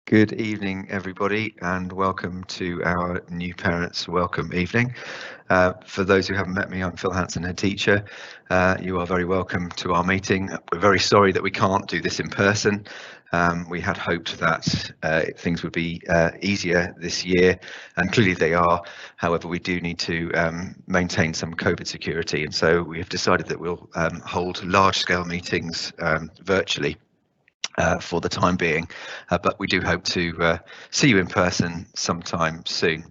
Good evening, everybody, and welcome to our new parents' welcome evening. For those who haven't met me, I'm Phil Hanson, head teacher. You are very welcome to our meeting. We're very sorry that we can't do this in person. We had hoped that things would be easier this year, and clearly they are. However, we do need to maintain some COVID security, and so we have decided that we'll hold large-scale meetings virtually. For the time being, but we do hope to see you in person sometime soon.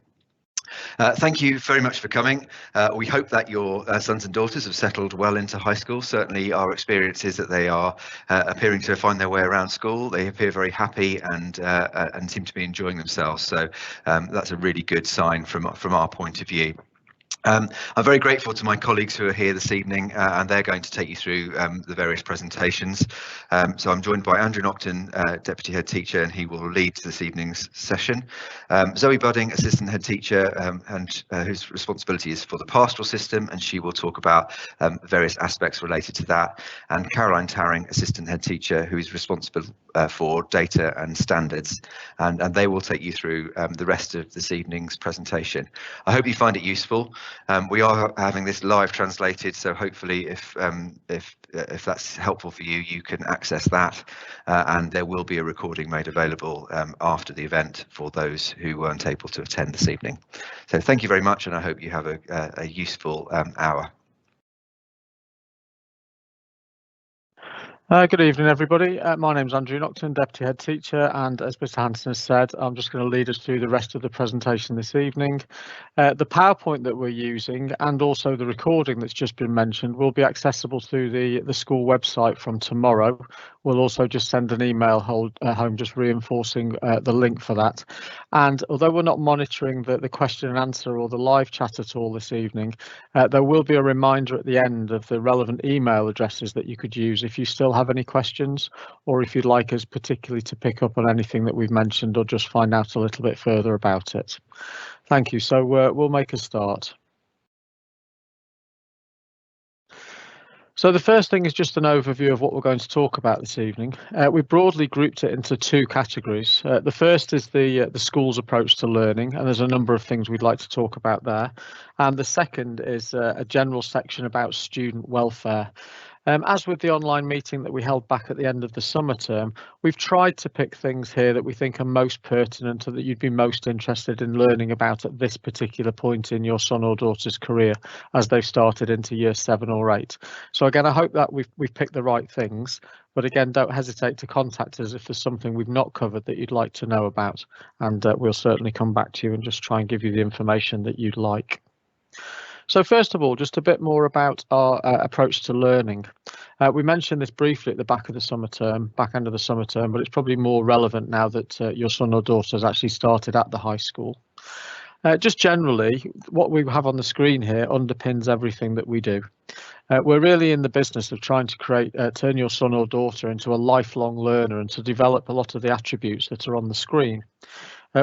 Thank you very much for coming. We hope that your sons and daughters have settled well into high school. Certainly our experience is that they are appearing to find their way around school. They appear very happy and seem to be enjoying themselves. So that's a really good sign from our point of view. I'm very grateful to my colleagues who are here this evening, and they're going to take you through the various presentations. So I'm joined by Andrew Nocton, Deputy Head Teacher, and he will lead this evening's session. Zoe Budding, Assistant Head Teacher, and whose responsibility is for the pastoral system, and she will talk about various aspects related to that. And Caroline Tarring, Assistant Head Teacher, who is responsible for data and standards, and they will take you through the rest of this evening's presentation. I hope you find it useful. We are having this live translated, so hopefully if that's helpful for you, you can access that, and there will be a recording made available after the event for those who weren't able to attend this evening. So thank you very much, and I hope you have a useful hour. Good evening, everybody. My name's Andrew Nocton, Deputy Head Teacher, and as Mr. Hanson has said, I'm just going to lead us through the rest of the presentation this evening. The PowerPoint that we're using and also the recording that's just been mentioned will be accessible through the school website from tomorrow. We'll also just send an email home just reinforcing the link for that. And although we're not monitoring the question and answer or the live chat at all this evening, there will be a reminder at the end of the relevant email addresses that you could use if you still have any questions, or if you'd like us particularly to pick up on anything that we've mentioned or just find out a little bit further about it. Thank you. So we'll make a start. So the first thing is just an overview of what we're going to talk about this evening. We broadly grouped it into two categories. The first is the school's approach to learning, and there's a number of things we'd like to talk about there. And the second is a general section about student welfare. As with the online meeting that we held back at the end of the summer term, we've tried to pick things here that we think are most pertinent and that you'd be most interested in learning about at this particular point in your son or daughter's career as they've started into year 7 or 8. So again, I hope that we've picked the right things, but again, don't hesitate to contact us if there's something we've not covered that you'd like to know about, and we'll certainly come back to you and just try and give you the information that you'd like. So first of all, just a bit more about our approach to learning. We mentioned this briefly at the back end of the summer term, but it's probably more relevant now that your son or daughter has actually started at the high school. Just generally, what we have on the screen here underpins everything that we do. We're really in the business of trying to turn your son or daughter into a lifelong learner and to develop a lot of the attributes that are on the screen.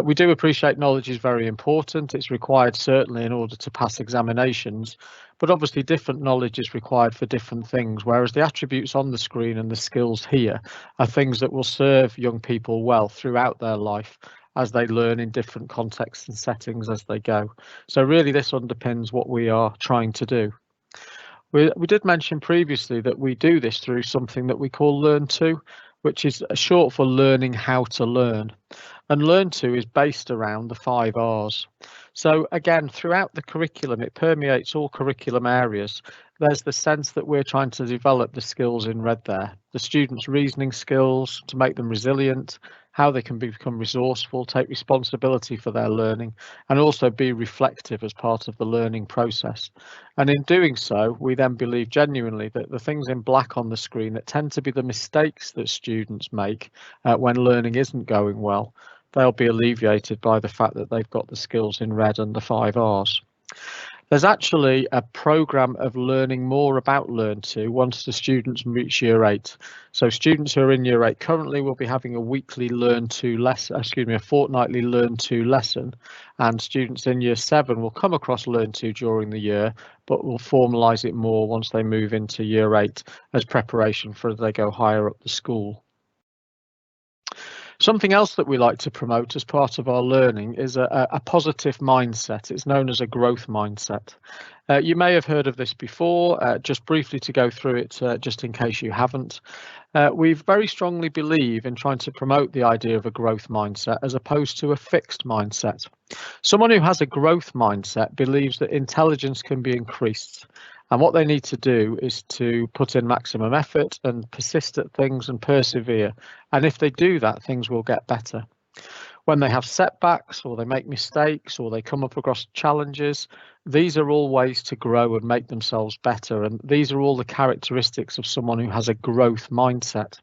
We do appreciate knowledge is very important. It's required certainly in order to pass examinations, but obviously different knowledge is required for different things, whereas the attributes on the screen and the skills here are things that will serve young people well throughout their life as they learn in different contexts and settings as they go. So really this underpins what we are trying to do. We did mention previously that we do this through something that we call Learn To, which is short for learning how to learn. And Learn To is based around the 5 R's. So again, throughout the curriculum, it permeates all curriculum areas. There's the sense that we're trying to develop the skills in red there, the students' reasoning skills to make them resilient, how they can become resourceful, take responsibility for their learning, and also be reflective as part of the learning process. And in doing so, we then believe genuinely that the things in black on the screen that tend to be the mistakes that students make when learning isn't going well, they'll be alleviated by the fact that they've got the skills in red and the 5 R's. There's actually a programme of learning more about Learn To once the students reach year 8. So students who are in year 8 currently will be having a weekly Learn To lesson, a fortnightly Learn To lesson, and students in year 7 will come across Learn To during the year, but will formalise it more once they move into year 8 as preparation for as they go higher up the school. Something else that we like to promote as part of our learning is a positive mindset. It's known as a growth mindset. You may have heard of this before. Just briefly to go through it, just in case you haven't. We very strongly believe in trying to promote the idea of a growth mindset as opposed to a fixed mindset. Someone who has a growth mindset believes that intelligence can be increased. And what they need to do is to put in maximum effort and persist at things and persevere. And if they do that, things will get better. When they have setbacks or they make mistakes or they come up across challenges, these are all ways to grow and make themselves better. And these are all the characteristics of someone who has a growth mindset.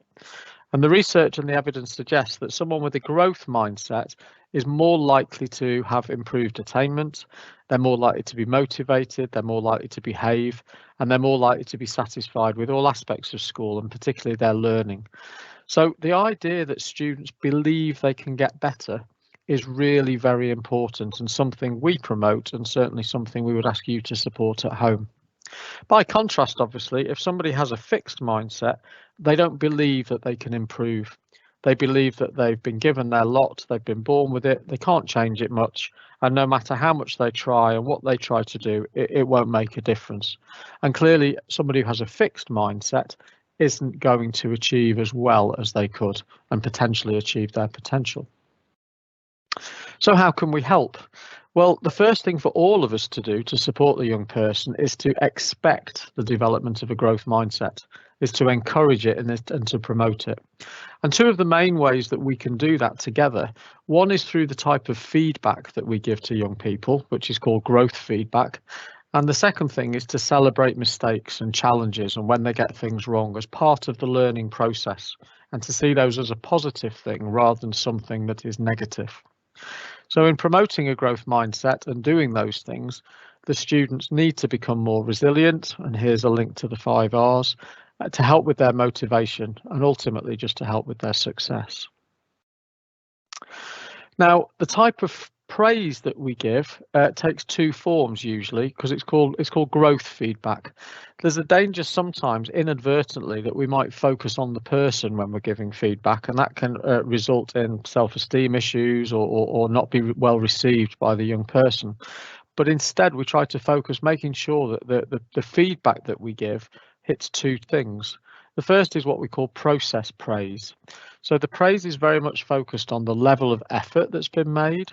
And the research and the evidence suggests that someone with a growth mindset is more likely to have improved attainment, they're more likely to be motivated, they're more likely to behave, and they're more likely to be satisfied with all aspects of school and particularly their learning. So the idea that students believe they can get better is really very important and something we promote, and certainly something we would ask you to support at home. By contrast, obviously, if somebody has a fixed mindset, they don't believe that they can improve. They believe that they've been given their lot, they've been born with it, they can't change it much, and no matter how much they try and what they try to do, it won't make a difference. And clearly, somebody who has a fixed mindset isn't going to achieve as well as they could and potentially achieve their potential. So how can we help? Well, the first thing for all of us to do to support the young person is to expect the development of a growth mindset, is to encourage it and to promote it. And two of the main ways that we can do that together, one is through the type of feedback that we give to young people, which is called growth feedback. And the second thing is to celebrate mistakes and challenges and when they get things wrong as part of the learning process, and to see those as a positive thing rather than something that is negative. So in promoting a growth mindset and doing those things, the students need to become more resilient, and here's a link to the 5 R's, to help with their motivation and ultimately just to help with their success. Now, the type of praise that we give takes two forms usually, because it's called growth feedback. There's a danger sometimes inadvertently that we might focus on the person when we're giving feedback, and that can result in self-esteem issues or not be well received by the young person. But instead we try to focus making sure that the feedback that we give hits two things. The first is what we call process praise. So the praise is very much focused on the level of effort that's been made,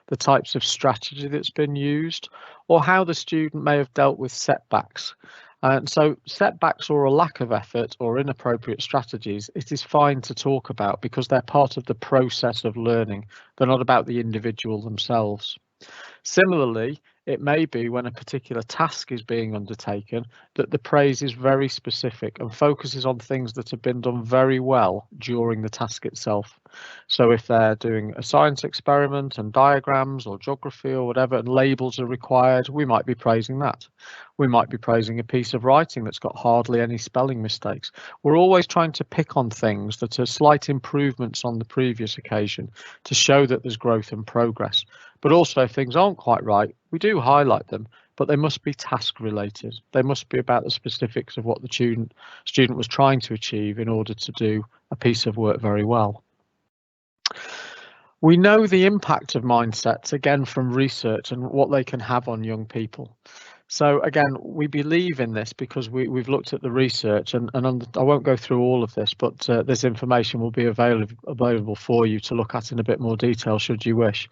the types of strategy that's been used, or how the student may have dealt with setbacks. And so setbacks or a lack of effort or inappropriate strategies, it is fine to talk about because they're part of the process of learning. They're not about the individual themselves. Similarly, it may be when a particular task is being undertaken that the praise is very specific and focuses on things that have been done very well during the task itself. So if they're doing a science experiment and diagrams or geography or whatever, and labels are required, we might be praising that. We might be praising a piece of writing that's got hardly any spelling mistakes. We're always trying to pick on things that are slight improvements on the previous occasion to show that there's growth and progress. But also if things aren't quite right, we do highlight them, but they must be task related. They must be about the specifics of what the student was trying to achieve in order to do a piece of work very well. We know the impact of mindsets, again, from research and what they can have on young people. So again, we believe in this because we've looked at the research, and I won't go through all of this, but this information will be available for you to look at in a bit more detail should you wish.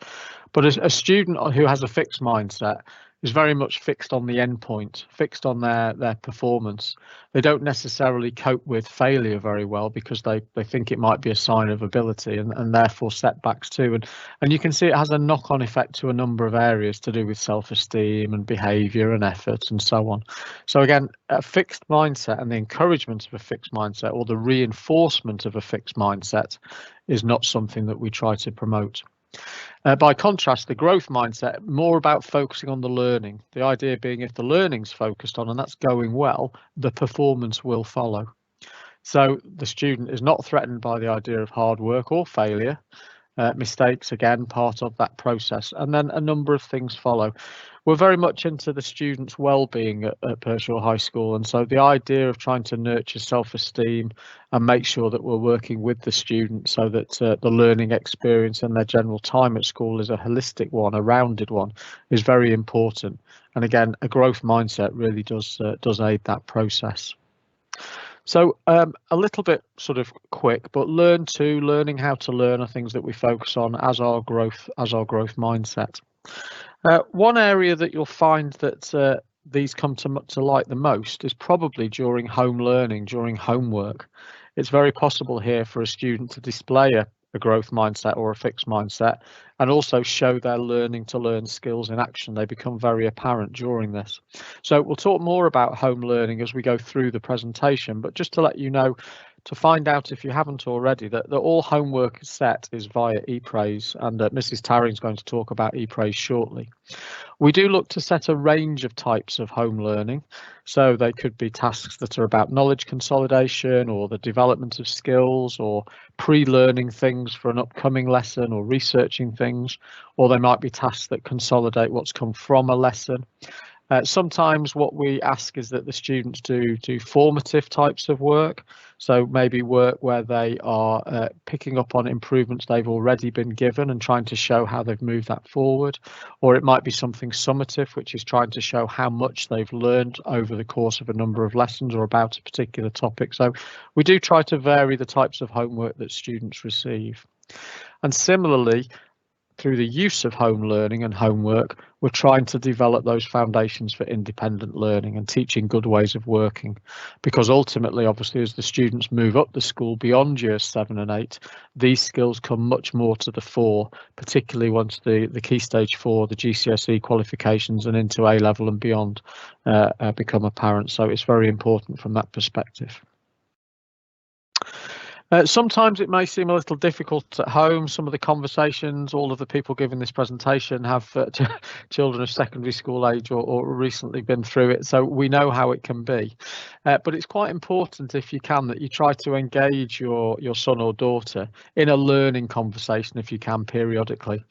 But a student who has a fixed mindset is very much fixed on the end point, fixed on their performance. They don't necessarily cope with failure very well because they think it might be a sign of ability and therefore setbacks too. And you can see it has a knock-on effect to a number of areas to do with self-esteem and behaviour and effort and so on. So again, a fixed mindset and the encouragement of a fixed mindset or the reinforcement of a fixed mindset is not something that we try to promote. By contrast, the growth mindset, more about focusing on the learning. The idea being if the learning's focused on and that's going well, the performance will follow. So the student is not threatened by the idea of hard work or failure. mistakes, again, part of that process, and then a number of things follow. We're very much into the students' well-being at Pershore High School, and so the idea of trying to nurture self-esteem and make sure that we're working with the students so that the learning experience and their general time at school is a holistic one, a rounded one, is very important. And again, a growth mindset really does aid that process. So a little bit sort of quick, but learning how to learn are things that we focus on as our growth mindset. One area that you'll find that these come to light the most is probably during home learning, during homework. It's very possible here for a student to display a growth mindset or a fixed mindset and also show their learning to learn skills in action. They become very apparent during this. So we'll talk more about home learning as we go through the presentation, but just to let you know, to find out if you haven't already, that all homework set is via ePraise, and Mrs. Tarring's going to talk about ePraise shortly. We do look to set a range of types of home learning, so they could be tasks that are about knowledge consolidation or the development of skills or pre-learning things for an upcoming lesson or researching things, or they might be tasks that consolidate what's come from a lesson. Sometimes what we ask is that the students do formative types of work, so maybe work where they are picking up on improvements they've already been given and trying to show how they've moved that forward, or it might be something summative, which is trying to show how much they've learned over the course of a number of lessons or about a particular topic. So we do try to vary the types of homework that students receive. And similarly, through the use of home learning and homework, we're trying to develop those foundations for independent learning and teaching good ways of working, because ultimately, obviously, as the students move up the school beyond years 7 and 8, these skills come much more to the fore, particularly once the Key Stage 4, the GCSE qualifications and into A level and beyond become apparent. So it's very important from that perspective. Sometimes it may seem a little difficult at home. Some of the conversations, all of the people giving this presentation have children of secondary school age or recently been through it, so we know how it can be. But it's quite important, if you can, that you try to engage your son or daughter in a learning conversation if you can periodically.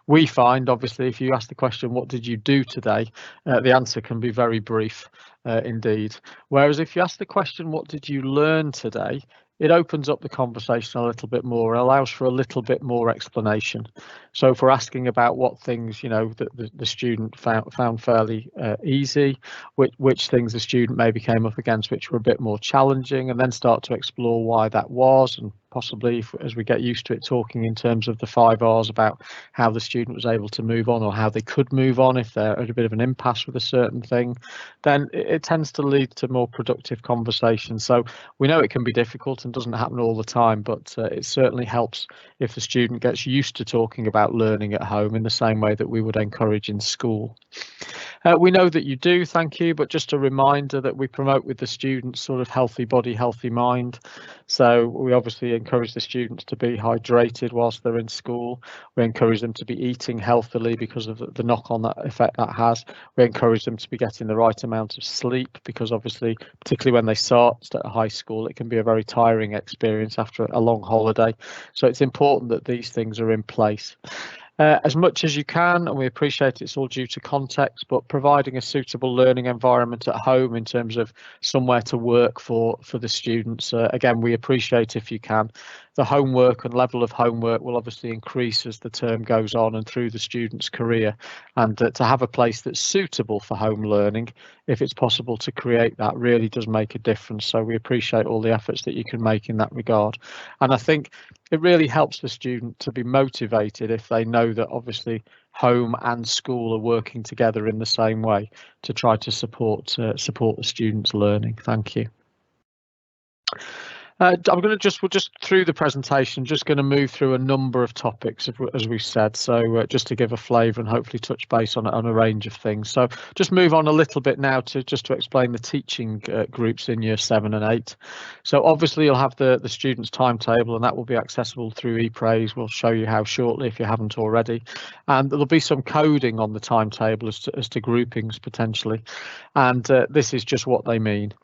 We find, obviously, if you ask the question, what did you do today? The answer can be very brief indeed. Whereas if you ask the question, what did you learn today? It opens up the conversation a little bit more, allows for a little bit more explanation. So if we're asking about what things, you know, that the student found fairly easy, which things the student maybe came up against which were a bit more challenging, and then start to explore why that was, and possibly, as we get used to it, talking in terms of the 5 R's about how the student was able to move on or how they could move on if they're at a bit of an impasse with a certain thing, then it tends to lead to more productive conversations. So we know it can be difficult and doesn't happen all the time, but it certainly helps if the student gets used to talking about learning at home in the same way that we would encourage in school. We know that you do, thank you, but just a reminder that we promote with the students sort of healthy body, healthy mind. So we obviously encourage the students to be hydrated whilst they're in school. We encourage them to be eating healthily because of the knock-on effect that has. We encourage them to be getting the right amount of sleep, because obviously, particularly when they start at high school, it can be a very tiring experience after a long holiday. So it's important that these things are in place. As much as you can, and we appreciate it's all due to context, but providing a suitable learning environment at home in terms of somewhere to work for the students, again, we appreciate if you can. The homework and level of homework will obviously increase as the term goes on and through the student's career, and to have a place that's suitable for home learning, if it's possible to create that, really does make a difference. So we appreciate all the efforts that you can make in that regard, and I think it really helps the student to be motivated if they know that obviously home and school are working together in the same way to try to support the students' learning. Thank you. I'm going to we're just through the presentation, just going to move through a number of topics, as we've said, so just to give a flavour and hopefully touch base on a range of things. So just move on a little bit now to explain the teaching groups in year 7 and 8. So obviously you'll have the students' timetable, and that will be accessible through ePraise. We'll show you how shortly if you haven't already, and there'll be some coding on the timetable as to groupings potentially, and this is just what they mean.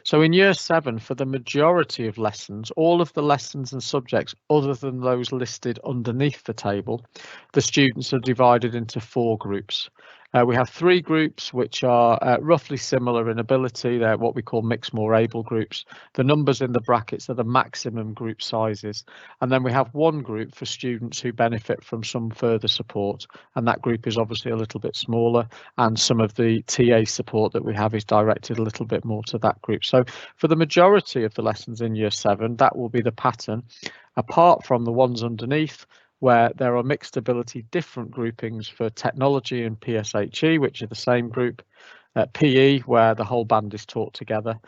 So in year 7, for the majority of lessons, all of the lessons and subjects other than those listed underneath the table, the students are divided into 4 groups. We have 3 groups which are roughly similar in ability. They're what we call mixed more able groups. The numbers in the brackets are the maximum group sizes. And then we have 1 group for students who benefit from some further support. And that group is obviously a little bit smaller, and some of the TA support that we have is directed a little bit more to that group. So for the majority of the lessons in year 7, that will be the pattern, apart from the ones underneath, where there are mixed ability different groupings for technology and PSHE, which are the same group, PE, where the whole band is taught together.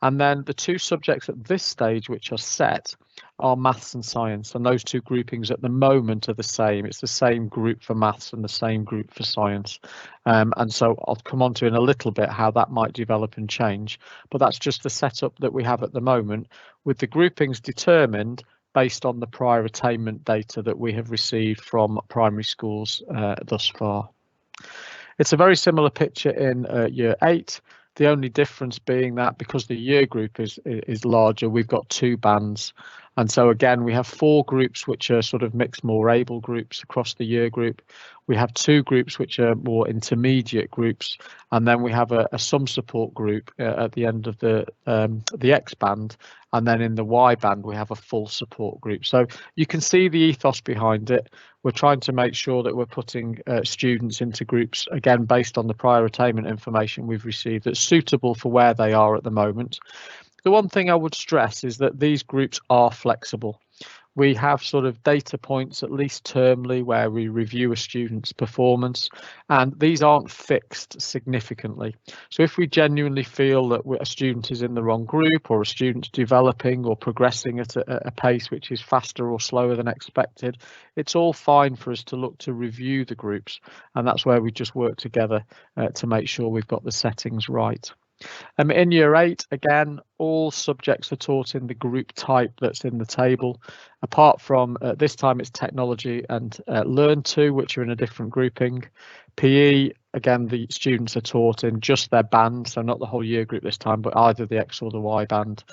And then the 2 subjects at this stage which are set are maths and science, and those 2 groupings at the moment are the same. It's the same group for maths and the same group for science. And so I'll come on to in a little bit how that might develop and change, but that's just the setup that we have at the moment, with the groupings determined based on the prior attainment data that we have received from primary schools thus far. It's a very similar picture in year 8. The only difference being that because the year group is larger, we've got 2 bands. And so again, we have 4 groups which are sort of mixed more able groups across the year group. We have 2 groups which are more intermediate groups, and then we have a some support group at the end of the X band, and then in the Y band we have a full support group. So you can see the ethos behind it. We're trying to make sure that we're putting students into groups, again, based on the prior attainment information we've received, that's suitable for where they are at the moment. The one thing I would stress is that these groups are flexible. We have sort of data points, at least termly, where we review a student's performance, and these aren't fixed significantly. So if we genuinely feel that a student is in the wrong group, or a student's developing or progressing at a pace which is faster or slower than expected, it's all fine for us to look to review the groups, and that's where we just work together to make sure we've got the settings right. In year 8, again, all subjects are taught in the group type that's in the table, apart from this time it's technology and learn to, which are in a different grouping. PE, again, the students are taught in just their band, so not the whole year group this time, but either the X or the Y band.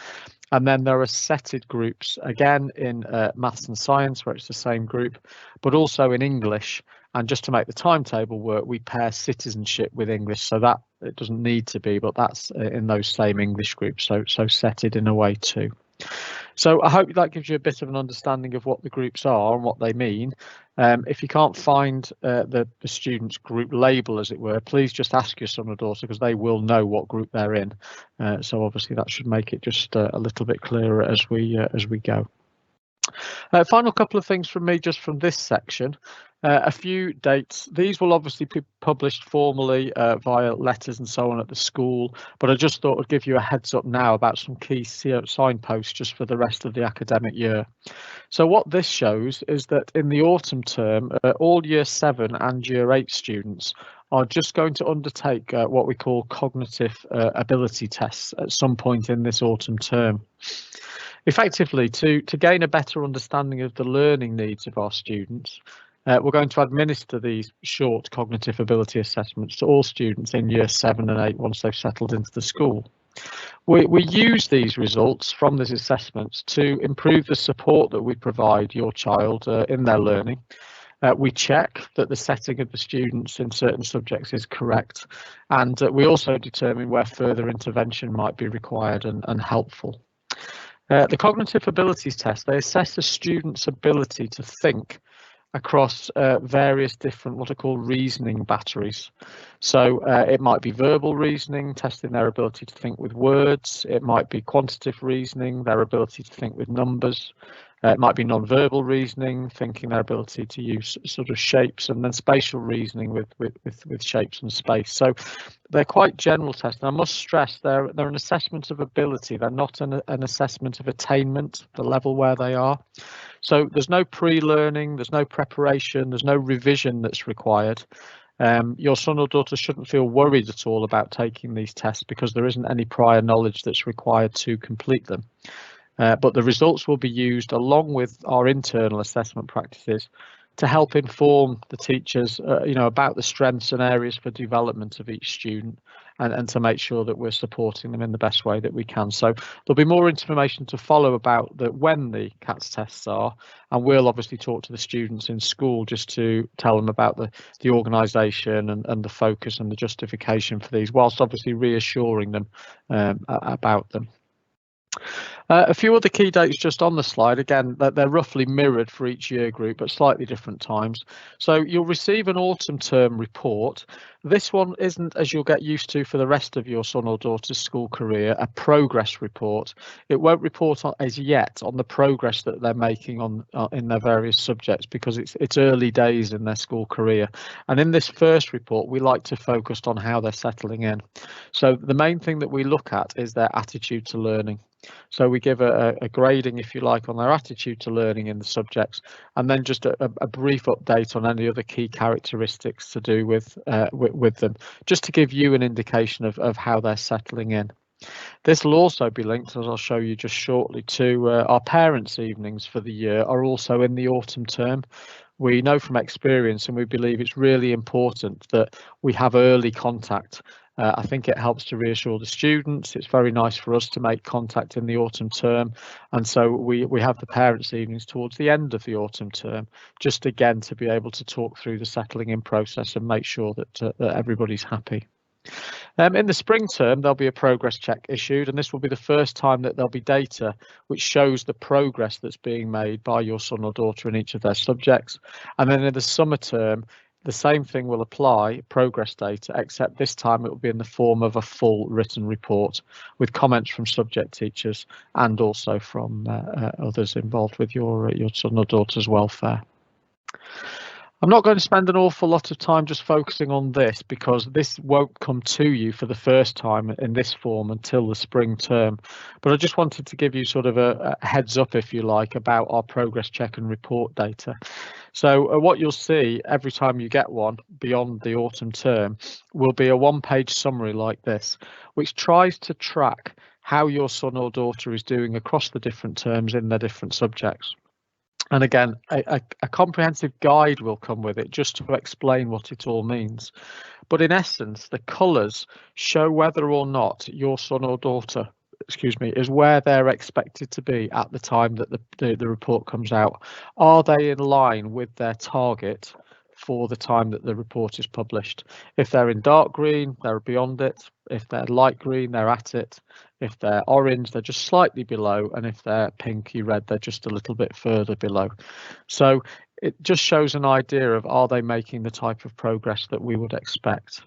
And then there are setted groups, again, in maths and science, where it's the same group, but also in English. And just to make the timetable work, we pair citizenship with English, so that it doesn't need to be, but that's in those same English groups, so setted in a way too. So I hope that gives you a bit of an understanding of what the groups are and what they mean. If you can't find the student's group label, as it were, please just ask your son or daughter, because they will know what group they're in. So obviously that should make it just a little bit clearer as we go. Final couple of things from me just from this section. A few dates. These will obviously be published formally via letters and so on at the school, but I just thought I'd give you a heads up now about some key signposts just for the rest of the academic year. So what this shows is that in the autumn term, all year 7 and year 8 students are just going to undertake what we call cognitive ability tests at some point in this autumn term. Effectively, to gain a better understanding of the learning needs of our students, we're going to administer these short cognitive ability assessments to all students in year 7 and 8 once they've settled into the school. We use these results from these assessments to improve the support that we provide your child in their learning. We check that the setting of the students in certain subjects is correct, and we also determine where further intervention might be required and helpful. The cognitive abilities test, they assess a student's ability to think across various different what are called reasoning batteries. So it might be verbal reasoning, testing their ability to think with words. It might be quantitative reasoning, their ability to think with numbers. It might be non-verbal reasoning, thinking their ability to use sort of shapes, and then spatial reasoning with shapes and space. So they're quite general tests. And I must stress they're an assessment of ability. They're not an assessment of attainment, the level where they are. So there's no pre-learning, there's no preparation, there's no revision that's required. Your son or daughter shouldn't feel worried at all about taking these tests because there isn't any prior knowledge that's required to complete them. But the results will be used along with our internal assessment practices to help inform the teachers, about the strengths and areas for development of each student, and to make sure that we're supporting them in the best way that we can. So there'll be more information to follow about when the CATS tests are, and we'll obviously talk to the students in school just to tell them about the organisation and the focus and the justification for these, whilst obviously reassuring them about them. A few other key dates just on the slide, again, that they're roughly mirrored for each year group, but slightly different times. So you'll receive an autumn term report. This one isn't, as you'll get used to for the rest of your son or daughter's school career, a progress report. It won't report on, as yet, on the progress that they're making in their various subjects, because it's early days in their school career. And in this first report, we like to focus on how they're settling in. So the main thing that we look at is their attitude to learning. So we give a grading, if you like, on their attitude to learning in the subjects, and then just a brief update on any other key characteristics to do with them, just to give you an indication of how they're settling in. This will also be linked, as I'll show you just shortly, to our parents' evenings for the year are also in the autumn term. We know from experience, and we believe it's really important that we have early contact. I think it helps to reassure the students. It's very nice for us to make contact in the autumn term, and so we have the parents' evenings towards the end of the autumn term, just again to be able to talk through the settling in process and make sure that everybody's happy. In the spring term, there'll be a progress check issued, and this will be the first time that there'll be data which shows the progress that's being made by your son or daughter in each of their subjects. And then in the summer term, the same thing will apply, progress data, except this time it will be in the form of a full written report with comments from subject teachers and also from others involved with your son or daughter's welfare. I'm not going to spend an awful lot of time just focusing on this, because this won't come to you for the first time in this form until the spring term. But I just wanted to give you sort of a heads up, if you like, about our progress check and report data. So what you'll see every time you get one beyond the autumn term will be a one-page summary like this, which tries to track how your son or daughter is doing across the different terms in their different subjects. And again, a comprehensive guide will come with it just to explain what it all means. But in essence, the colours show whether or not your son or daughter, is where they're expected to be at the time that the report comes out. Are they in line with their target for the time that the report is published? If they're in dark green, they're beyond it. If they're light green, they're at it. If they're orange, they're just slightly below. And if they're pinky red, they're just a little bit further below. So it just shows an idea of, are they making the type of progress that we would expect?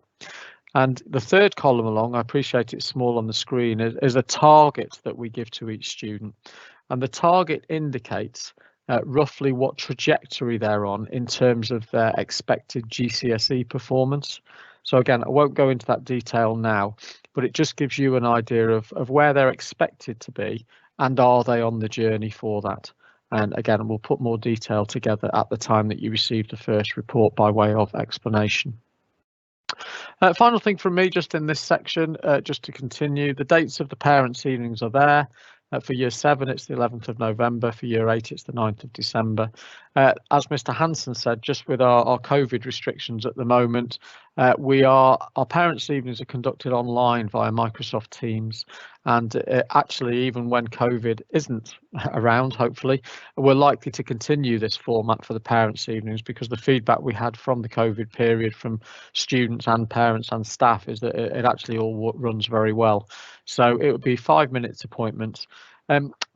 And the third column along, I appreciate it's small on the screen, is a target that we give to each student. And the target indicates roughly what trajectory they're on in terms of their expected GCSE performance. So again, I won't go into that detail now, but it just gives you an idea of where they're expected to be and are they on the journey for that. And again, we'll put more detail together at the time that you receive the first report by way of explanation. Final thing from me just in this section, just to continue, the dates of the parents' evenings are there. For year 7, it's the 11th of November. For year 8, it's the 9th of December. As Mr. Hanson said, just with our COVID restrictions at the moment, our parents' evenings are conducted online via Microsoft Teams. And actually, even when COVID isn't around, hopefully, we're likely to continue this format for the parents' evenings, because the feedback we had from the COVID period from students and parents and staff is that it actually all runs very well. So it would be 5 minutes appointments.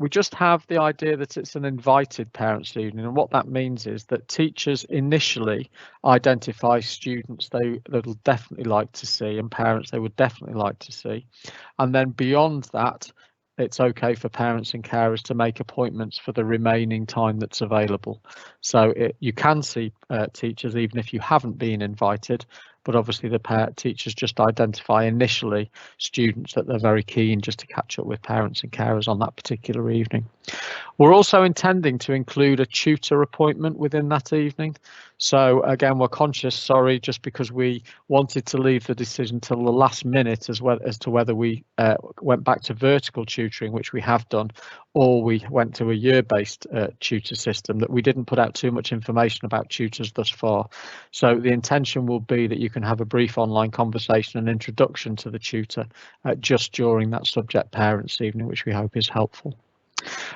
We just have the idea that it's an invited parents' evening, and what that means is that teachers initially identify students they'll definitely like to see and parents they would definitely like to see, and then beyond that, it's okay for parents and carers to make appointments for the remaining time that's available. So you can see teachers even if you haven't been invited, but obviously the teachers just identify initially students that they're very keen just to catch up with parents and carers on that particular evening. We're also intending to include a tutor appointment within that evening. So again, we're conscious, sorry, just because we wanted to leave the decision till the last minute as to whether we went back to vertical tutoring, which we have done, or we went to a year-based tutor system, that we didn't put out too much information about tutors thus far. So the intention will be that you can have a brief online conversation and introduction to the tutor just during that subject parents evening, which we hope is helpful.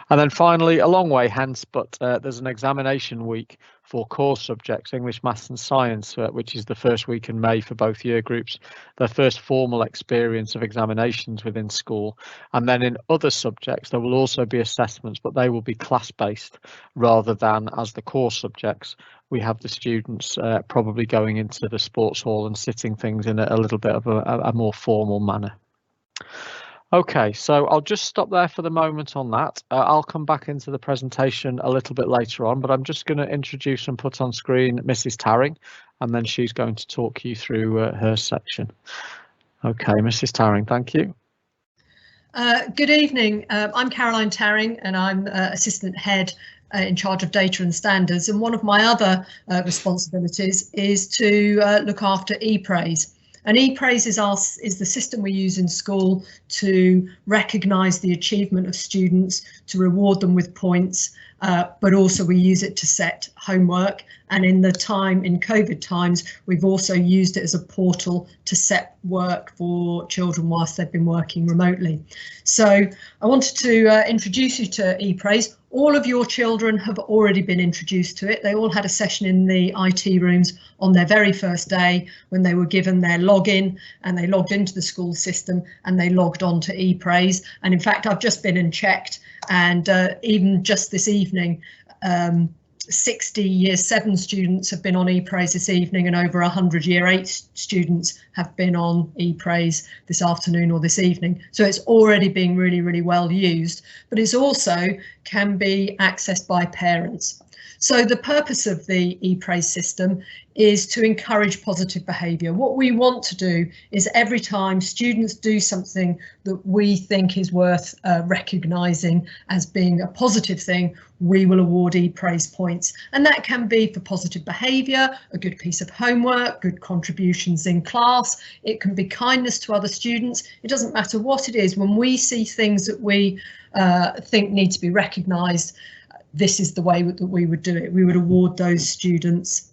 And then finally, a long way hence, but there's an examination week for core subjects, English, Maths and Science, which is the first week in May for both year groups, their first formal experience of examinations within school. And then in other subjects, there will also be assessments, but they will be class-based rather than as the core subjects. We have the students probably going into the sports hall and sitting things in a little bit of a more formal manner. Okay, so I'll just stop there for the moment on that. I'll come back into the presentation a little bit later on, but I'm just going to introduce and put on screen Mrs. Tarring, and then she's going to talk you through her section. Okay, Mrs. Tarring, thank you. Good evening. I'm Caroline Tarring, and I'm Assistant Head in charge of data and standards. And one of my other responsibilities is to look after ePraise. And ePraise is the system we use in school to recognise the achievement of students, to reward them with points, but also we use it to set homework. And in COVID times, we've also used it as a portal to set work for children whilst they've been working remotely. So I wanted to introduce you to ePraise. All of your children have already been introduced to it. They all had a session in the IT rooms on their very first day when they were given their login, and they logged into the school system and they logged on to ePraise. And in fact, I've just been and checked, and even just this evening, 60 Year 7 students have been on ePraise this evening, and over 100 Year 8 students have been on ePraise this afternoon or this evening. So it's already being really, really well used, but it's also can be accessed by parents. So the purpose of the ePraise system is to encourage positive behaviour. What we want to do is every time students do something that we think is worth recognising as being a positive thing, we will award ePraise points. And that can be for positive behaviour, a good piece of homework, good contributions in class. It can be kindness to other students. It doesn't matter what it is. When we see things that we think need to be recognised, this is the way that we would do it. We would award those students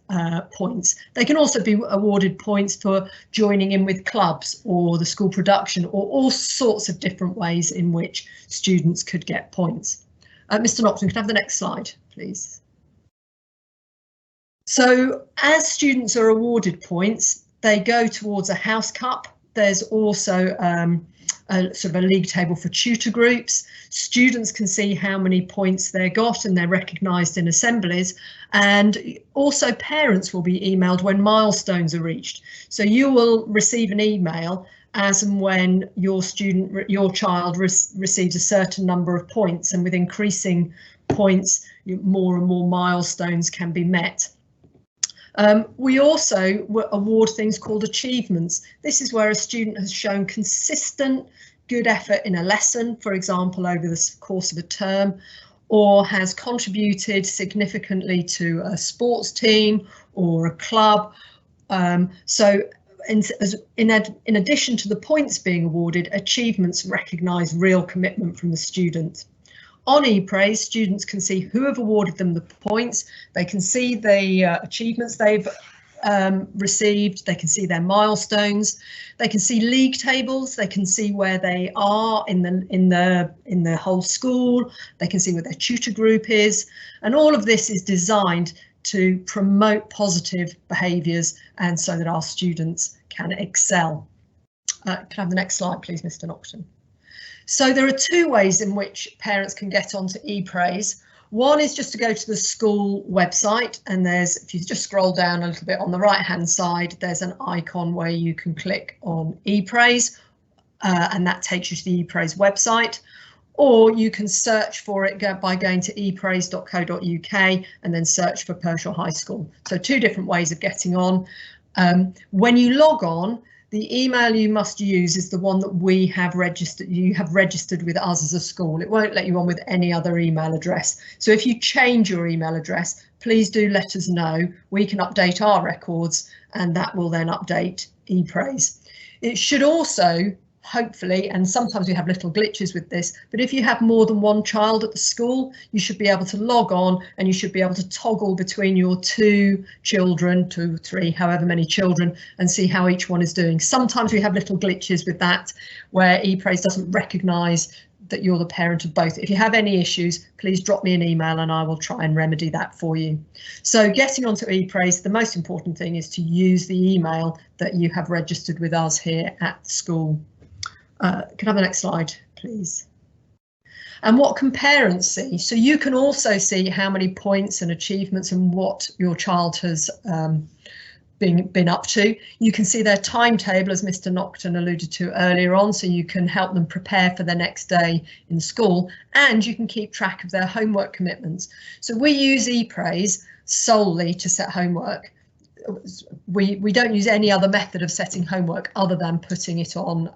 points. They can also be awarded points for joining in with clubs or the school production, or all sorts of different ways in which students could get points. Mr. Nocton, can I have the next slide, please? So as students are awarded points, they go towards a house cup. There's also sort of a league table for tutor groups. Students can see how many points they got, and they're recognised in assemblies. And also parents will be emailed when milestones are reached. So you will receive an email as and when your child receives a certain number of points, and with increasing points, more and more milestones can be met. We also award things called achievements. This is where a student has shown consistent good effort in a lesson, for example, over the course of a term, or has contributed significantly to a sports team or a club. So in addition to the points being awarded, achievements recognise real commitment from the student. On ePraise, students can see who have awarded them the points. They can see the achievements they've received. They can see their milestones. They can see league tables. They can see where they are in the whole school. They can see where their tutor group is, and all of this is designed to promote positive behaviours and so that our students can excel. Can I have the next slide, please, Mr. Nocton? So there are two ways in which parents can get onto ePraise. One is just to go to the school website, and there's, if you just scroll down a little bit on the right hand side, there's an icon where you can click on ePraise, and that takes you to the ePraise website. Or you can search for it by going to epraise.co.uk and then search for Pershore High School. So two different ways of getting on. When you log on, the email you must use is the one that we have registered. You have registered with us as a school. It won't let you on with any other email address. So if you change your email address, please do let us know. We can update our records and that will then update ePraise. It should also, hopefully, and sometimes we have little glitches with this, but if you have more than one child at the school, you should be able to log on and you should be able to toggle between your 2 children, 2, 3, however many children, and see how each one is doing. Sometimes we have little glitches with that where ePraise doesn't recognise that you're the parent of both. If you have any issues, please drop me an email and I will try and remedy that for you. So getting onto ePraise, the most important thing is to use the email that you have registered with us here at school. Can I have the next slide, please? And what can parents see? So you can also see how many points and achievements and what your child has been up to. You can see their timetable, as Mr. Nocton alluded to earlier on, so you can help them prepare for their next day in school, and you can keep track of their homework commitments. So we use ePraise solely to set homework. We don't use any other method of setting homework other than putting it on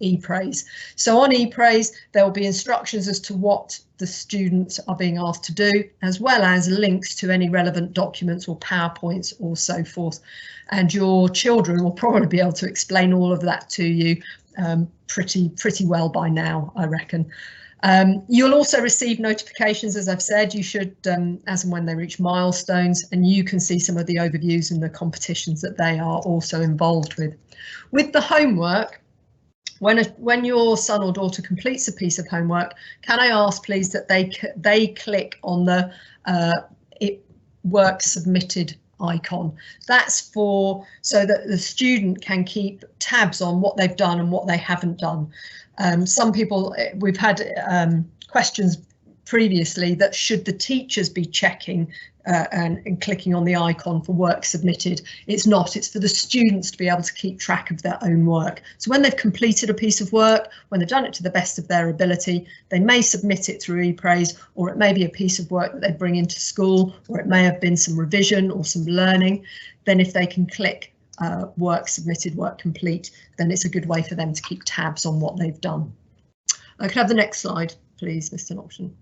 ePraise. So on ePraise, there will be instructions as to what the students are being asked to do, as well as links to any relevant documents or PowerPoints or so forth. And your children will probably be able to explain all of that to you pretty well by now, I reckon. You'll also receive notifications, as I've said. You should, as and when they reach milestones, and you can see some of the overviews and the competitions that they are also involved with. With the homework, when your son or daughter completes a piece of homework, can I ask please that they click on the work submitted icon. That's so that the student can keep tabs on what they've done and what they haven't done. Some people, we've had questions previously that should the teachers be checking and clicking on the icon for work submitted. It's not, it's for the students to be able to keep track of their own work. So when they've completed a piece of work, when they've done it to the best of their ability, they may submit it through ePraise, or it may be a piece of work that they bring into school, or it may have been some revision or some learning. Then if they can click work submitted, work complete, then it's a good way for them to keep tabs on what they've done. I could have the next slide, please, Mr. Nocton.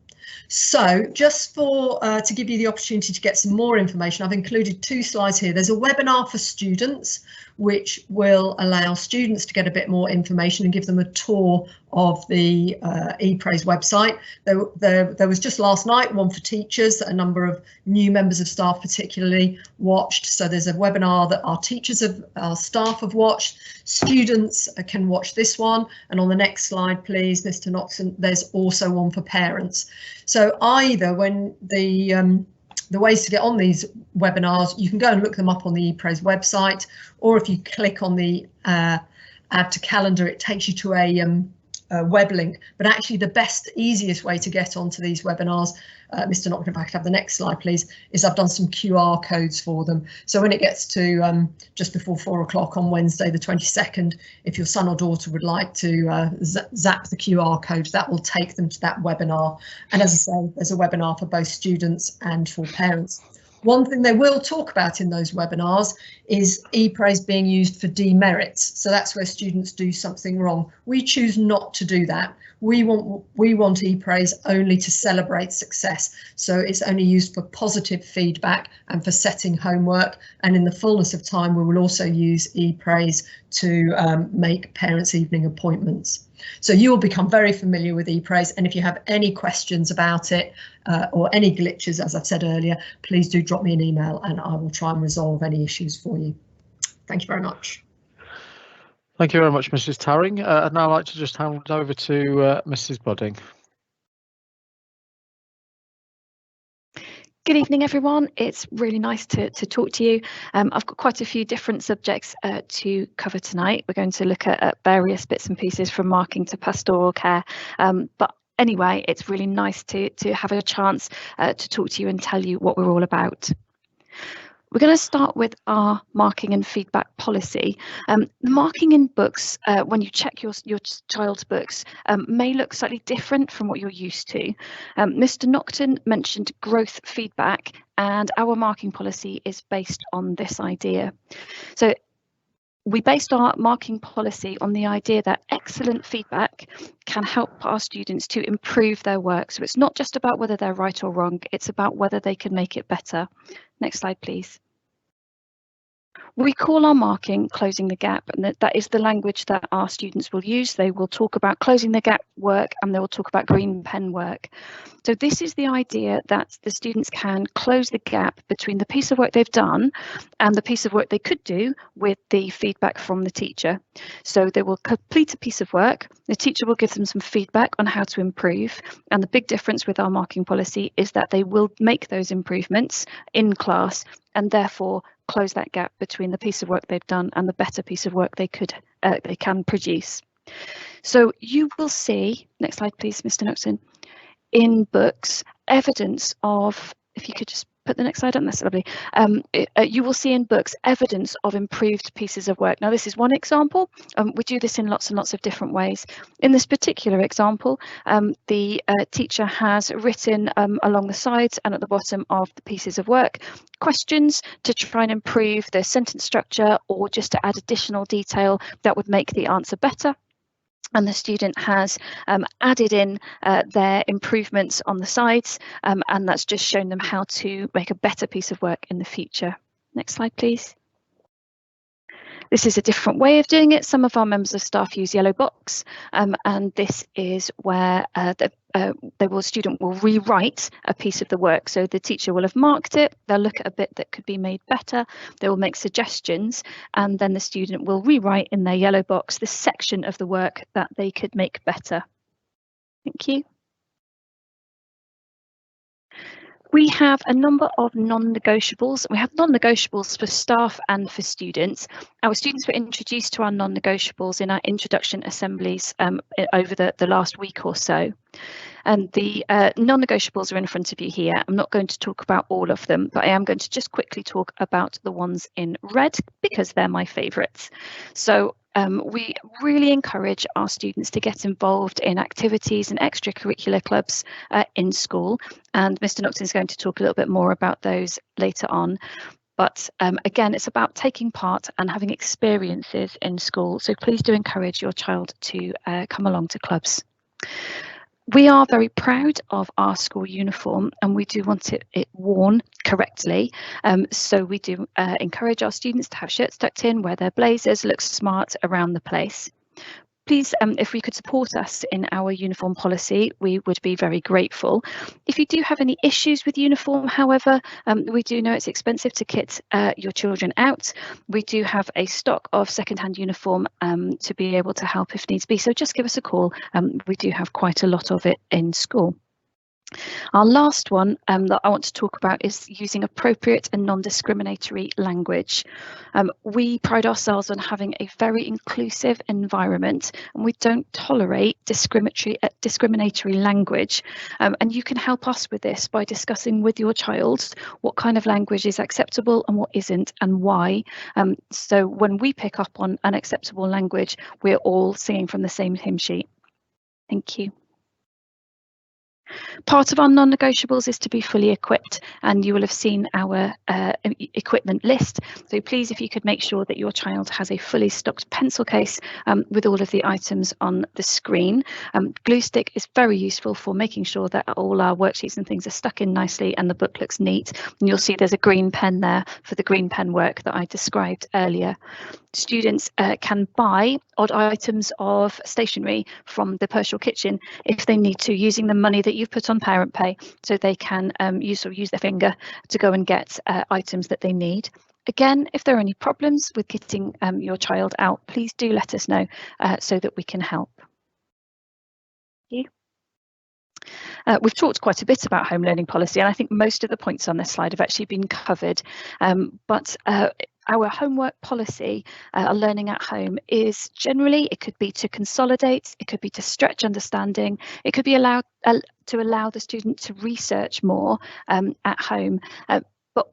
So just to give you the opportunity to get some more information, I've included 2 slides here. There's a webinar for students, which will allow students to get a bit more information and give them a tour of the ePraise website. There was just last night one for teachers that a number of new members of staff particularly watched. So there's a webinar that our staff have watched. Students can watch this one, and on the next slide please, Mr. Nocton, there's also one for parents. So either when the ways to get on these webinars, you can go and look them up on the ePraise website, or if you click on the add to calendar, it takes you to a web link. But actually the best, easiest way to get onto these webinars, Mr. Nocton, if I could have the next slide please, is I've done some QR codes for them. So when it gets to just before 4 o'clock on Wednesday the 22nd, if your son or daughter would like to zap the QR code, that will take them to that webinar. And as I say, there's a webinar for both students and for parents. One thing they will talk about in those webinars is ePraise being used for demerits. So that's where students do something wrong. We choose not to do that. We want ePraise only to celebrate success. So it's only used for positive feedback and for setting homework. And in the fullness of time, we will also use ePraise to make parents' evening appointments. So you will become very familiar with ePraise, and if you have any questions about it or any glitches, as I've said earlier, please do drop me an email and I will try and resolve any issues for you. Thank you very much. Thank you very much, Mrs. Tarring. I'd now like to just hand over to Mrs. Budding. Good evening, everyone. It's really nice to talk to you. I've got quite a few different subjects to cover tonight. We're going to look at various bits and pieces from marking to pastoral care. But anyway, it's really nice to have a chance to talk to you and tell you what we're all about. We're going to start with our marking and feedback policy. The marking in books, when you check your child's books, may look slightly different from what you're used to. Mr. Nocton mentioned growth feedback, and our marking policy is based on this idea. So We based our marking policy on the idea that excellent feedback can help our students to improve their work. So it's not just about whether they're right or wrong, it's about whether they can make it better. Next slide, please. We call our marking closing the gap, and that is the language that our students will use. They will talk about closing the gap work and they will talk about green pen work. So this is the idea that the students can close the gap between the piece of work they've done and the piece of work they could do with the feedback from the teacher. So they will complete a piece of work, the teacher will give them some feedback on how to improve, and the big difference with our marking policy is that they will make those improvements in class and therefore close that gap between the piece of work they've done and the better piece of work they can produce. So you will see, next slide please, Mr. Noxon, in books evidence of, if you could just put the next slide on, that's lovely. You will see in books evidence of improved pieces of work. Now this is one example. We do this in lots and lots of different ways. In this particular example, the teacher has written along the sides and at the bottom of the pieces of work questions to try and improve the sentence structure or just to add additional detail that would make the answer better. And the student has added in their improvements on the sides, and that's just shown them how to make a better piece of work in the future. Next slide, please. This is a different way of doing it. Some of our members of staff use yellow box, and this is where the student will rewrite a piece of the work. So the teacher will have marked it, they'll look at a bit that could be made better, they will make suggestions, and then the student will rewrite in their yellow box the section of the work that they could make better. Thank you. We have a number of non-negotiables. We have non-negotiables for staff and for students. Our students were introduced to our non-negotiables in our introduction assemblies over the last week or so. And the non-negotiables are in front of you here. I'm not going to talk about all of them, but I am going to just quickly talk about the ones in red because they're my favourites. So we really encourage our students to get involved in activities and extracurricular clubs in school. And Mr. Noxon is going to talk a little bit more about those later on. But again, it's about taking part and having experiences in school. So please do encourage your child to come along to clubs. We are very proud of our school uniform and we do want it worn correctly. So we do encourage our students to have shirts tucked in, wear their blazers, look smart around the place. Please, if we could support us in our uniform policy, we would be very grateful. If you do have any issues with uniform, however, we do know it's expensive to kit your children out. We do have a stock of second-hand uniform to be able to help if needs be. So just give us a call. We do have quite a lot of it in school. Our last one that I want to talk about is using appropriate and non-discriminatory language. We pride ourselves on having a very inclusive environment and we don't tolerate discriminatory language. And you can help us with this by discussing with your child what kind of language is acceptable and what isn't and why. So when we pick up on unacceptable language, we're all singing from the same hymn sheet. Thank you. Part of our non-negotiables is to be fully equipped, and you will have seen our equipment list. So please, if you could make sure that your child has a fully stocked pencil case with all of the items on the screen. Glue stick is very useful for making sure that all our worksheets and things are stuck in nicely and the book looks neat. And you'll see there's a green pen there for the green pen work that I described earlier. Students can buy odd items of stationery from the Pershore kitchen if they need to, using the money that you've put on parent pay, so they can use their finger to go and get items that they need. Again, if there are any problems with getting your child out, please do let us know so that we can help. Thank you. We've talked quite a bit about home learning policy, and I think most of the points on this slide have actually been covered, but our homework policy, learning at home, is generally, it could be to consolidate, it could be to stretch understanding, it could be to allow the student to research more at home. But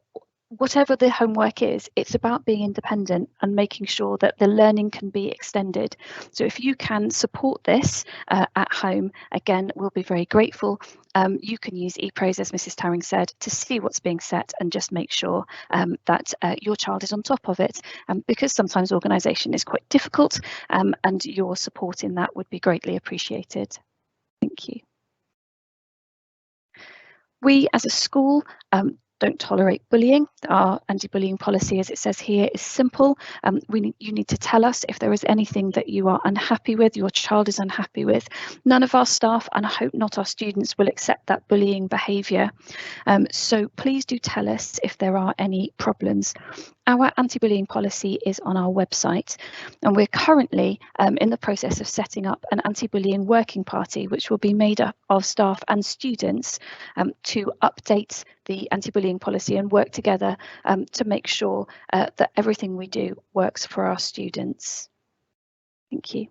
whatever the homework is, it's about being independent and making sure that the learning can be extended. So if you can support this at home, again, we'll be very grateful. You can use ePraise, as Mrs. Tarring said, to see what's being set and just make sure that your child is on top of it, because sometimes organisation is quite difficult, and your support in that would be greatly appreciated. Thank you. We as a school don't tolerate bullying. Our anti-bullying policy, as it says here, is simple. You need to tell us if there is anything that you are unhappy with, your child is unhappy with. None of our staff, and I hope not our students, will accept that bullying behaviour. So please do tell us if there are any problems. Our anti-bullying policy is on our website, and we're currently in the process of setting up an anti-bullying working party, which will be made up of staff and students to update the anti-bullying policy and work together to make sure that everything we do works for our students. Thank you.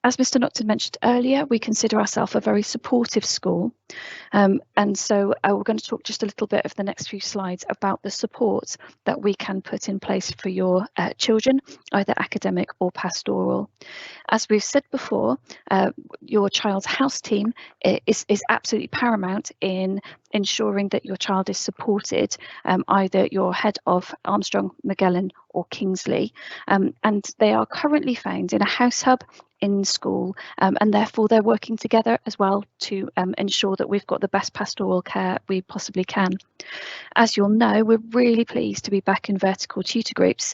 As Mr. Nocton mentioned earlier, we consider ourselves a very supportive school, and so we're going to talk just a little bit of the next few slides about the support that we can put in place for your children, either academic or pastoral. As we've said before, your child's house team is absolutely paramount in ensuring that your child is supported, either your head of Armstrong, Magellan or Kingsley, and they are currently found in a house hub in school, and therefore they're working together as well to ensure that we've got the best pastoral care we possibly can. As you'll know, we're really pleased to be back in vertical tutor groups.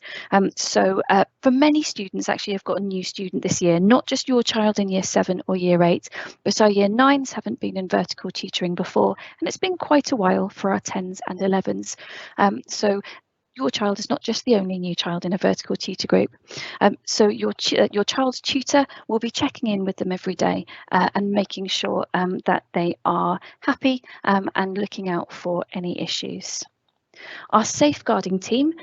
So for many students, actually, I've got a new student this year, not just your child in year 7 or year 8, but our year 9s haven't been in vertical tutoring before, and it's been quite a while for our 10s and 11s. So your child is not just the only new child in a vertical tutor group. So your child's tutor will be checking in with them every day and making sure that they are happy and looking out for any issues. Our safeguarding team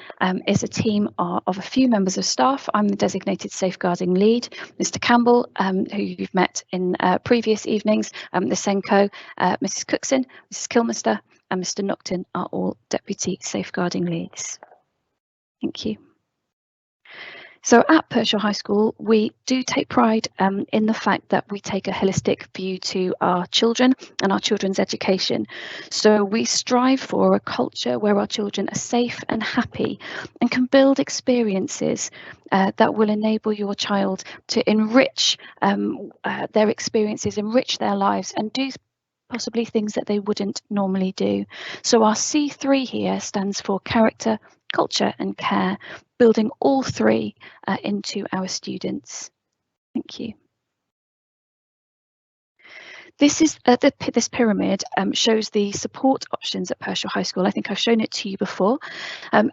is a team of a few members of staff. I'm the designated safeguarding lead. Mr. Campbell, who you've met in previous evenings, the Senko, Mrs. Cookson, Mrs. Kilmister, and Mr. Nocton are all deputy safeguarding leads. Thank you. So at Pershore High School, we do take pride in the fact that we take a holistic view to our children and our children's education. So we strive for a culture where our children are safe and happy and can build experiences that will enable your child to enrich their experiences, enrich their lives, and do possibly things that they wouldn't normally do. So our C3 here stands for character, culture and care, building all three into our students. Thank you. This is this pyramid shows the support options at Pershore High School. I think I've shown it to you before.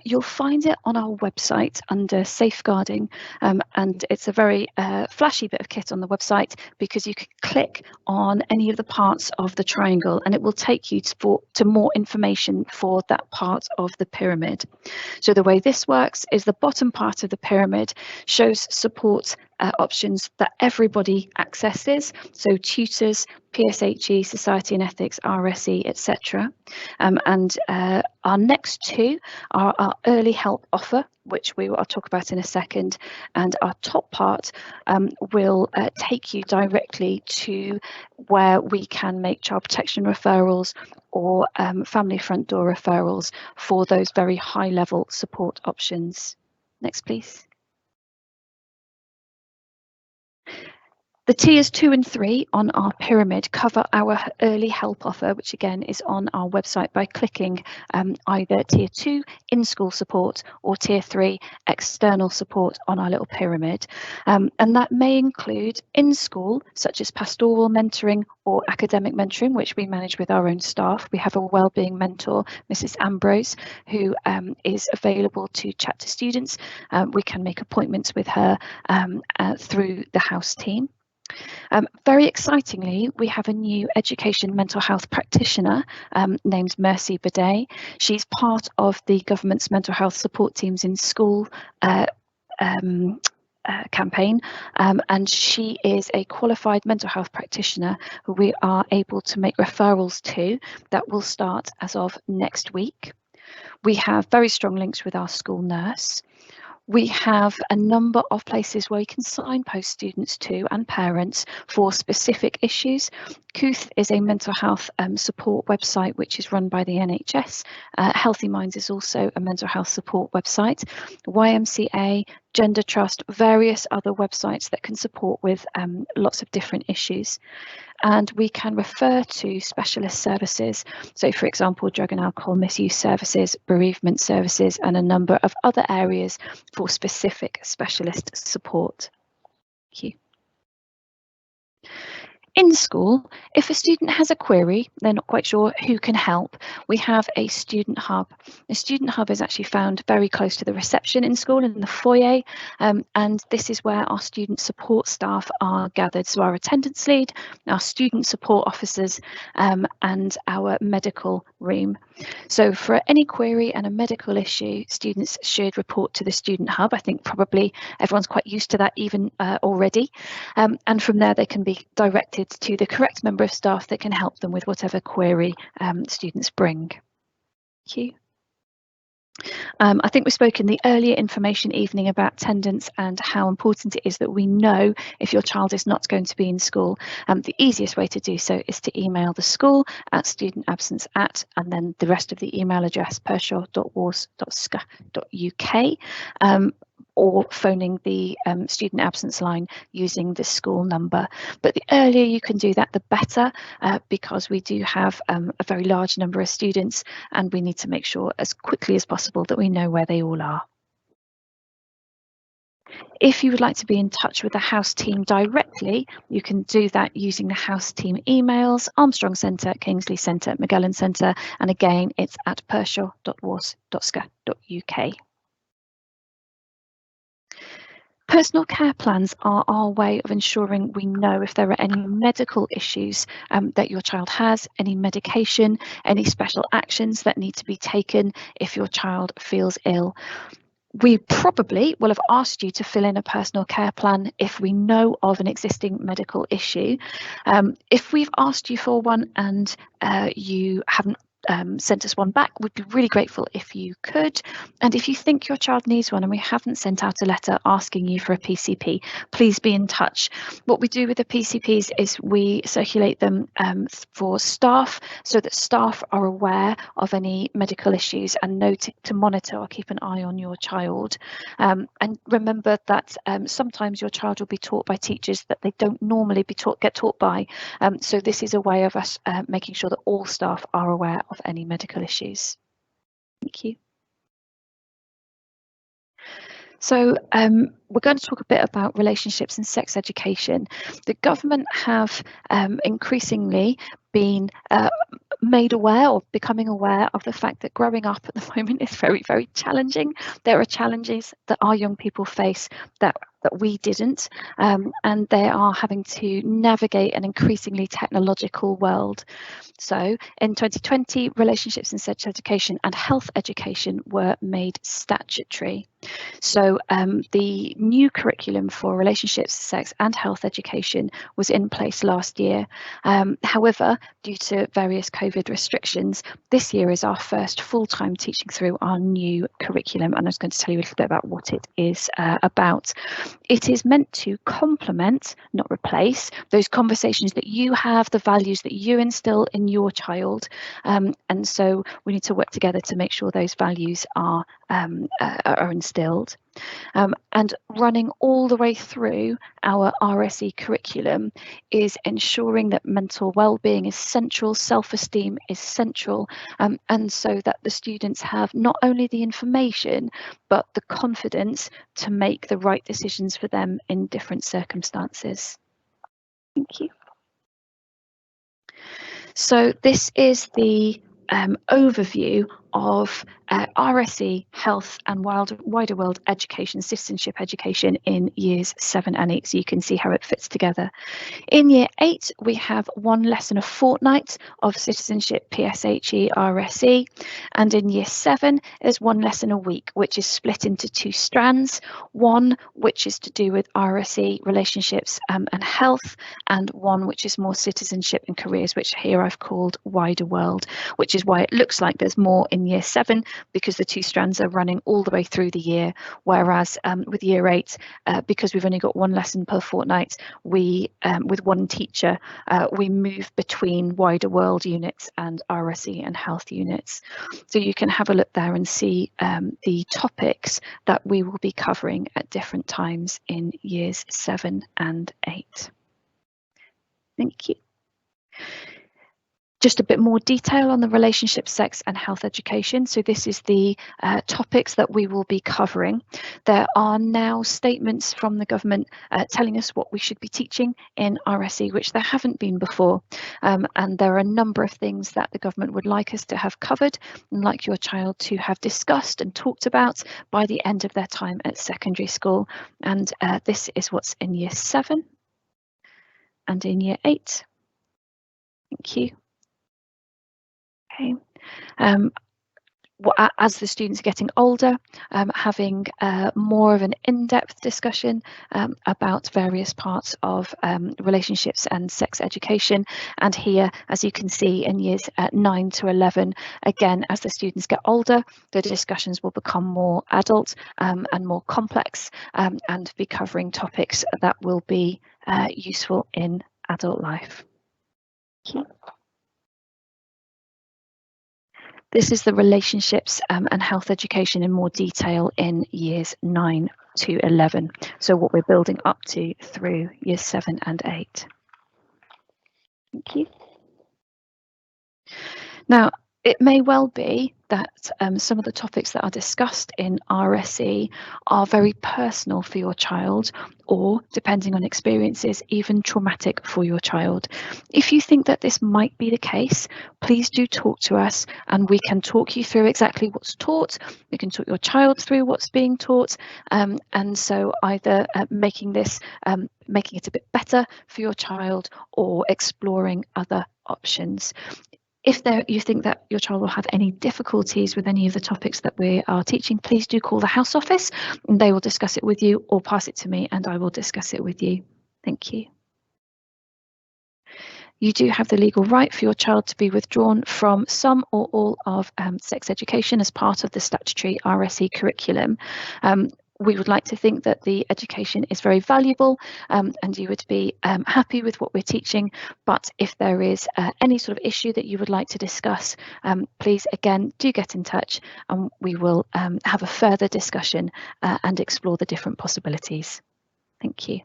You'll find it on our website under safeguarding, and it's a very flashy bit of kit on the website because you can click on any of the parts of the triangle and it will take you to more information for that part of the pyramid. So the way this works is the bottom part of the pyramid shows support options that everybody accesses, so tutors, PSHE, Society and Ethics, RSE, etc. And our next two are our early help offer, which I'll talk about in a second, and our top part will take you directly to where we can make child protection referrals or family front door referrals for those very high level support options. Next, please. The tiers 2 and 3 on our pyramid cover our early help offer, which again is on our website by clicking either tier 2 in-school support or tier 3 external support on our little pyramid. And that may include in-school, such as pastoral mentoring or academic mentoring, which we manage with our own staff. We have a wellbeing mentor, Mrs. Ambrose, who is available to chat to students. We can make appointments with her through the house team. Very excitingly, we have a new education mental health practitioner named Mercy Bidet. She's part of the government's mental health support teams in school campaign, and she is a qualified mental health practitioner who we are able to make referrals to. That will start as of next week. We have very strong links with our school nurse. We have a number of places where you can signpost students to and parents for specific issues. Cooth is a mental health support website which is run by the NHS. Healthy Minds is also a mental health support website. YMCA, Gender Trust, various other websites that can support with lots of different issues. And we can refer to specialist services. So, for example, drug and alcohol misuse services, bereavement services, and a number of other areas for specific specialist support. Thank you. In school, if a student has a query, they're not quite sure who can help, we have a student hub. The student hub is actually found very close to the reception in school in the foyer, and this is where our student support staff are gathered. So our attendance lead, our student support officers, and our medical room. So for any query and a medical issue, students should report to the student hub. I think probably everyone's quite used to that even already. And from there, they can be directed to the correct member of staff that can help them with whatever query students bring. Thank you. I think we spoke in the earlier information evening about attendance and how important it is that we know if your child is not going to be in school. The easiest way to do so is to email the school at studentabsence@, and then the rest of the email address pershaw.wars.sca.uk, or phoning the student absence line using the school number. But the earlier you can do that, the better, because we do have a very large number of students, and we need to make sure as quickly as possible that we know where they all are. If you would like to be in touch with the house team directly, you can do that using the house team emails, Armstrong Centre, Kingsley Centre, Magellan Centre, and again, it's at pershaw.wars.sca.uk. Personal care plans are our way of ensuring we know if there are any medical issues that your child has, any medication, any special actions that need to be taken if your child feels ill. We probably will have asked you to fill in a personal care plan if we know of an existing medical issue. If we've asked you for one and you haven't sent us one back, we'd be really grateful if you could. And if you think your child needs one and we haven't sent out a letter asking you for a PCP, please be in touch. What we do with the PCPs is we circulate them for staff so that staff are aware of any medical issues and know to monitor or keep an eye on your child. And remember that sometimes your child will be taught by teachers that they don't normally get taught by. So this is a way of us making sure that all staff are aware of any medical issues. Thank you. So we're going to talk a bit about relationships and sex education. The government have increasingly been made aware or becoming aware of the fact that growing up at the moment is very, very challenging. There are challenges that our young people face that we didn't, and they are having to navigate an increasingly technological world. So in 2020, relationships and sex education and health education were made statutory. So the new curriculum for relationships, sex and health education was in place last year. However, due to various COVID restrictions, this year is our first full-time teaching through our new curriculum, and I was going to tell you a little bit about what it is about. It is meant to complement, not replace, those conversations that you have, the values that you instill in your child, and so we need to work together to make sure those values are instilled. And running all the way through our RSE curriculum is ensuring that mental well-being is central, self-esteem is central, and so that the students have not only the information but the confidence to make the right decisions for them in different circumstances. Thank you. So this is the overview of RSE, health and wider world education, citizenship education in years 7 and 8, so you can see how it fits together. In year 8, we have 1 lesson a fortnight of citizenship, PSHE, RSE, and in year 7 there's 1 lesson a week, which is split into 2 strands, one which is to do with RSE, relationships and health, and one which is more citizenship and careers, which here I've called wider world, which is why it looks like there's more in year 7, because the 2 strands are running all the way through the year, whereas with year 8, because we've only got 1 lesson per fortnight, we with 1 teacher, we move between wider world units and RSE and health units. So you can have a look there and see the topics that we will be covering at different times in years 7 and 8. Thank you. Just a bit more detail on the relationship, sex and health education. So this is the topics that we will be covering. There are now statements from the government telling us what we should be teaching in RSE, which there haven't been before. And there are a number of things that the government would like us to have covered and like your child to have discussed and talked about by the end of their time at secondary school. And this is what's in year 7 and in year 8. Thank you. Okay. As the students are getting older, having more of an in-depth discussion about various parts of relationships and sex education. And here, as you can see, in years 9 to 11, again, as the students get older, the discussions will become more adult and more complex, and be covering topics that will be useful in adult life. Thank you. This is the relationships and health education in more detail in years 9 to 11. So what we're building up to through years 7 and 8. Thank you. Now, it may well be that some of the topics that are discussed in RSE are very personal for your child, or, depending on experiences, even traumatic for your child. If you think that this might be the case, please do talk to us and we can talk you through exactly what's taught. We can talk your child through what's being taught, and so either making it a bit better for your child or exploring other options. If you think that your child will have any difficulties with any of the topics that we are teaching, please do call the house office and they will discuss it with you, or pass it to me and I will discuss it with you. Thank you. You do have the legal right for your child to be withdrawn from some or all of sex education as part of the statutory RSE curriculum. We would like to think that the education is very valuable and you would be happy with what we're teaching, but if there is any sort of issue that you would like to discuss, please again do get in touch and we will have a further discussion and explore the different possibilities. Thank you.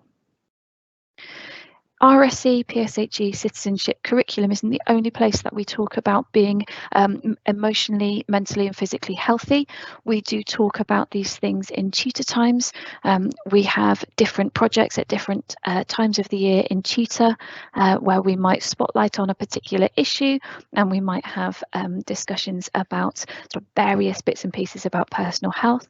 RSE, PSHE, citizenship curriculum isn't the only place that we talk about being emotionally, mentally and physically healthy. We do talk about these things in tutor times. We have different projects at different times of the year in tutor where we might spotlight on a particular issue, and we might have discussions about sort of various bits and pieces about personal health.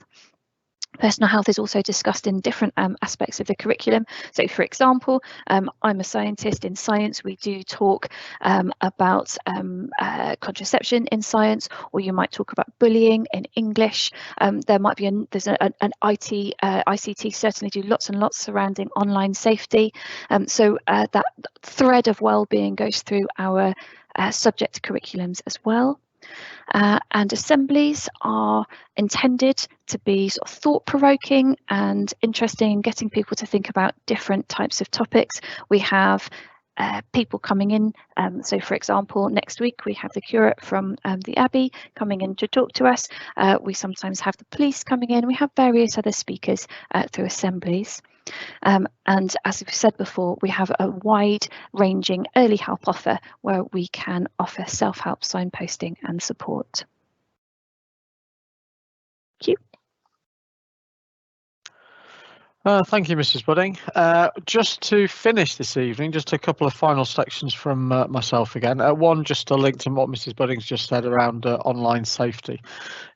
Personal health is also discussed in different aspects of the curriculum. So, for example, I'm a scientist. In science, we do talk about contraception in science, or you might talk about bullying in English. There might be an ICT certainly do lots and lots surrounding online safety. So that thread of well-being goes through our subject curriculums as well. And assemblies are intended to be sort of thought-provoking and interesting, getting people to think about different types of topics. We have people coming in. So, for example, next week we have the curate from the Abbey coming in to talk to us. We sometimes have the police coming in. We have various other speakers through assemblies. And as we've said before, we have a wide-ranging early help offer where we can offer self-help, signposting and support. Thank you. Thank you, Mrs. Budding. Just to finish this evening, just a couple of final sections from myself again. One, just a link to what Mrs. Budding's just said around online safety.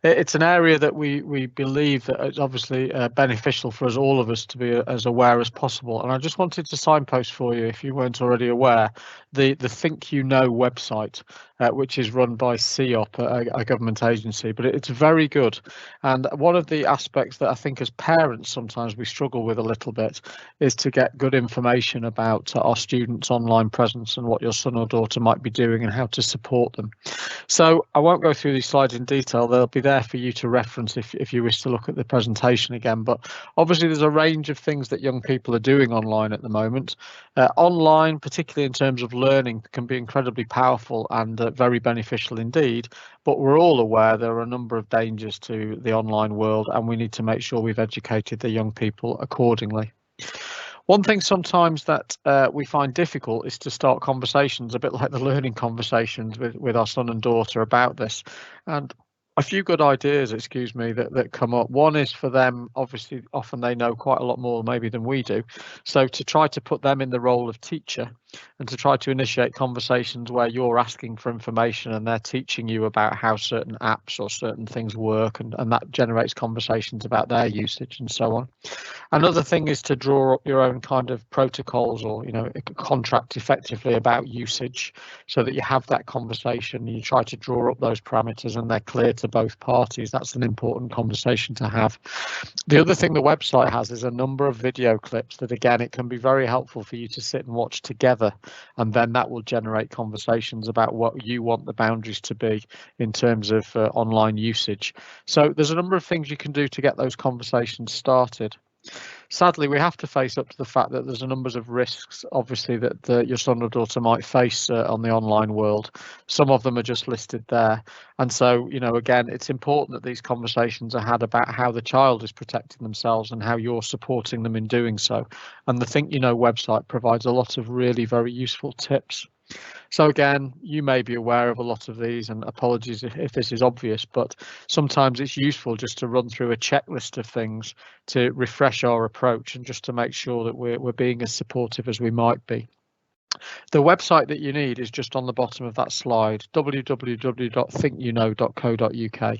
it's an area that we believe that it's obviously beneficial for us, all of us, to be as aware as possible. And I just wanted to signpost for you, if you weren't already aware, the Think You Know website, which is run by CEOP, a government agency, but it's very good. And one of the aspects that I think as parents sometimes we struggle with a little bit is to get good information about our students' online presence and what your son or daughter might be doing and how to support them. So I won't go through these slides in detail. They'll be there for you to reference if you wish to look at the presentation again. But obviously there's a range of things that young people are doing online at the moment. Online, particularly in terms of learning, can be incredibly powerful and very beneficial indeed. But we're all aware there are a number of dangers to the online world, and we need to make sure we've educated the young people accordingly. One thing sometimes that we find difficult is to start conversations, a bit like the learning conversations with our son and daughter about this. And a few good ideas, that come up. One is for them, obviously, often they know quite a lot more maybe than we do. So to try to put them in the role of teacher and to try to initiate conversations where you're asking for information and they're teaching you about how certain apps or certain things work, and that generates conversations about their usage and so on. Another thing is to draw up your own kind of protocols or, a contract effectively about usage, so that you have that conversation, you try to draw up those parameters and they're clear to both parties. That's an important conversation to have. The other thing the website has is a number of video clips that, again, it can be very helpful for you to sit and watch together, and then that will generate conversations about what you want the boundaries to be in terms of online usage. So there's a number of things you can do to get those conversations started. Sadly, we have to face up to the fact that there's a number of risks, obviously, that your son or daughter might face on the online world. Some of them are just listed there. And so, again, it's important that these conversations are had about how the child is protecting themselves and how you're supporting them in doing so. And the Think You Know website provides a lot of really very useful tips. So again, you may be aware of a lot of these, and apologies if this is obvious, but sometimes it's useful just to run through a checklist of things to refresh our approach and just to make sure that we're being as supportive as we might be. The website that you need is just on the bottom of that slide, www.thinkyouKnow.co.uk.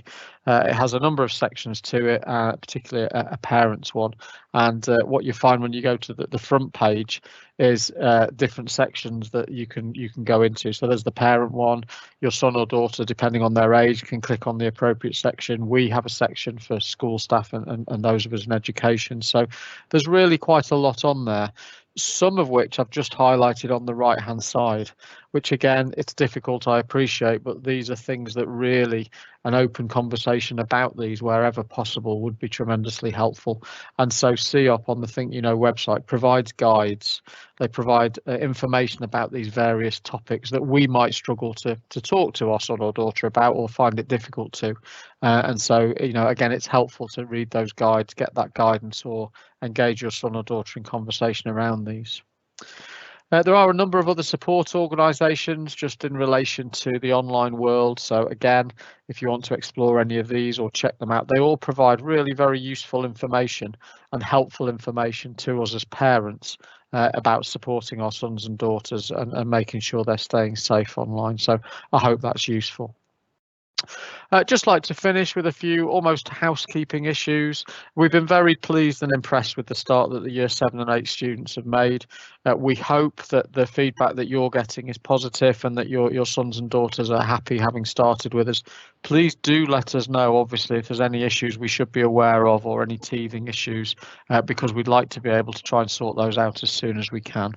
It has a number of sections to it, particularly a parents one. And what you find when you go to the front page is different sections that you can go into. So there's the parent one. Your son or daughter, depending on their age, can click on the appropriate section. We have a section for school staff and those of us in education. So there's really quite a lot on there, some of which I've just highlighted on the right hand side, which again, it's difficult, I appreciate, but these are things that really an open conversation about these wherever possible would be tremendously helpful. And so CEOP on the Think You Know website provides guides. They provide information about these various topics that we might struggle to talk to our son or daughter about or find it difficult to. And so, again, it's helpful to read those guides, get that guidance, or engage your son or daughter in conversation around these. There are a number of other support organisations just in relation to the online world. So again, if you want to explore any of these or check them out, they all provide really very useful information and helpful information to us as parents about supporting our sons and daughters and making sure they're staying safe online. So I hope that's useful. Just like to finish with a few almost housekeeping issues. We've been very pleased and impressed with the start that the Year 7 and 8 students have made. We hope that the feedback that you're getting is positive and that your sons and daughters are happy having started with us. Please do let us know, obviously, if there's any issues we should be aware of or any teething issues, because we'd like to be able to try and sort those out as soon as we can.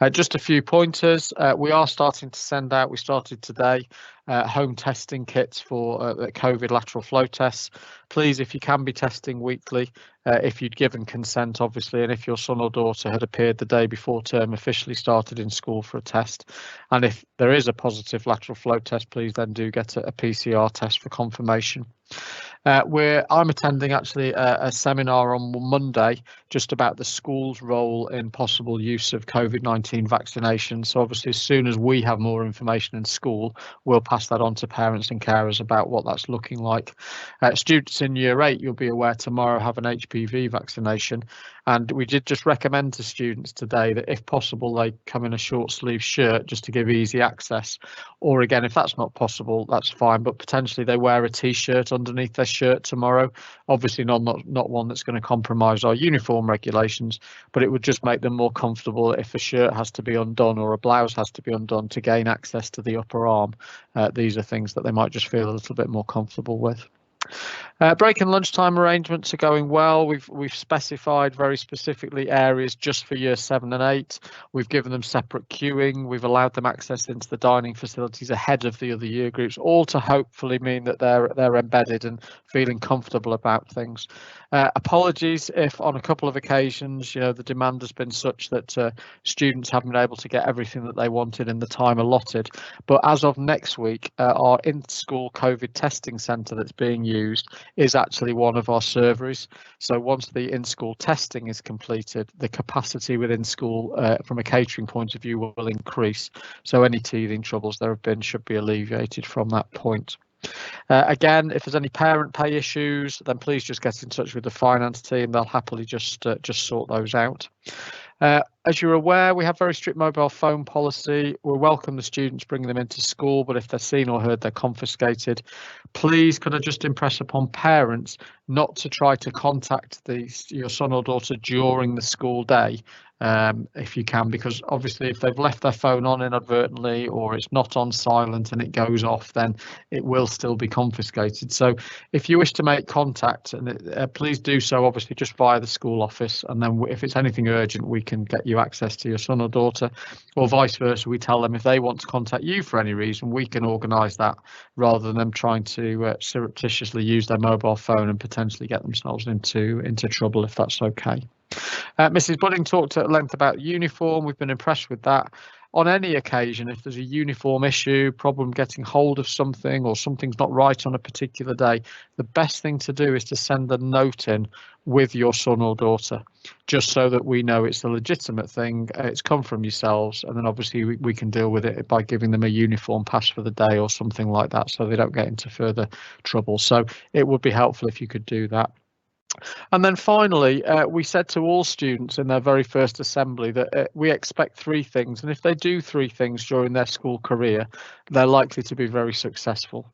Just a few pointers. We are starting to send out, we started today, home testing kits for COVID lateral flow tests. Please, if you can be testing weekly, if you'd given consent, obviously, and if your son or daughter had appeared the day before term officially started in school for a test. And if there is a positive lateral flow test, please then do get a PCR test for confirmation. I'm attending actually a seminar on Monday just about the school's role in possible use of COVID-19 vaccination. So obviously, as soon as we have more information in school, we'll pass that on to parents and carers about what that's looking like. Students in Year 8, you'll be aware, tomorrow have an HPV vaccination. And we did just recommend to students today that if possible, they come in a short sleeve shirt just to give easy access. Or again, if that's not possible, that's fine, but potentially they wear a t-shirt underneath their shirt tomorrow. Obviously not one that's going to compromise our uniform regulations, but it would just make them more comfortable if a shirt has to be undone or a blouse has to be undone to gain access to the upper arm. These are things that they might just feel a little bit more comfortable with. Break and lunchtime arrangements are going well. We've specified very specifically areas just for Year 7 and 8. We've given them separate queuing. We've allowed them access into the dining facilities ahead of the other year groups, all to hopefully mean that they're embedded and feeling comfortable about things. Apologies if on a couple of occasions, the demand has been such that students haven't been able to get everything that they wanted in the time allotted. But as of next week, our in-school COVID testing centre that's being used is actually one of our serveries. So once the in-school testing is completed, the capacity within school from a catering point of view will increase. So any teething troubles there have been should be alleviated from that point. Again, if there's any parent pay issues, then please just get in touch with the finance team. They'll happily just sort those out. As you're aware, we have very strict mobile phone policy. We welcome the students bringing them into school, but if they're seen or heard, they're confiscated. Please, could I just impress upon parents not to try to contact your son or daughter during the school day, if you can, because obviously if they've left their phone on inadvertently or it's not on silent and it goes off, then it will still be confiscated. So if you wish to make contact, please do so obviously just via the school office, and then if it's anything urgent, we can get you access to your son or daughter, or vice versa. We tell them if they want to contact you for any reason, we can organise that rather than them trying to surreptitiously use their mobile phone and potentially get themselves into trouble, if that's okay. Mrs. Budding talked at length about uniform. We've been impressed with that. On any occasion, if there's a uniform issue, problem getting hold of something, or something's not right on a particular day, the best thing to do is to send a note in with your son or daughter, just so that we know it's a legitimate thing, it's come from yourselves, and then obviously we can deal with it by giving them a uniform pass for the day or something like that, so they don't get into further trouble. So it would be helpful if you could do that. And then finally, we said to all students in their very first assembly that we expect 3 things. And if they do 3 things during their school career, they're likely to be very successful.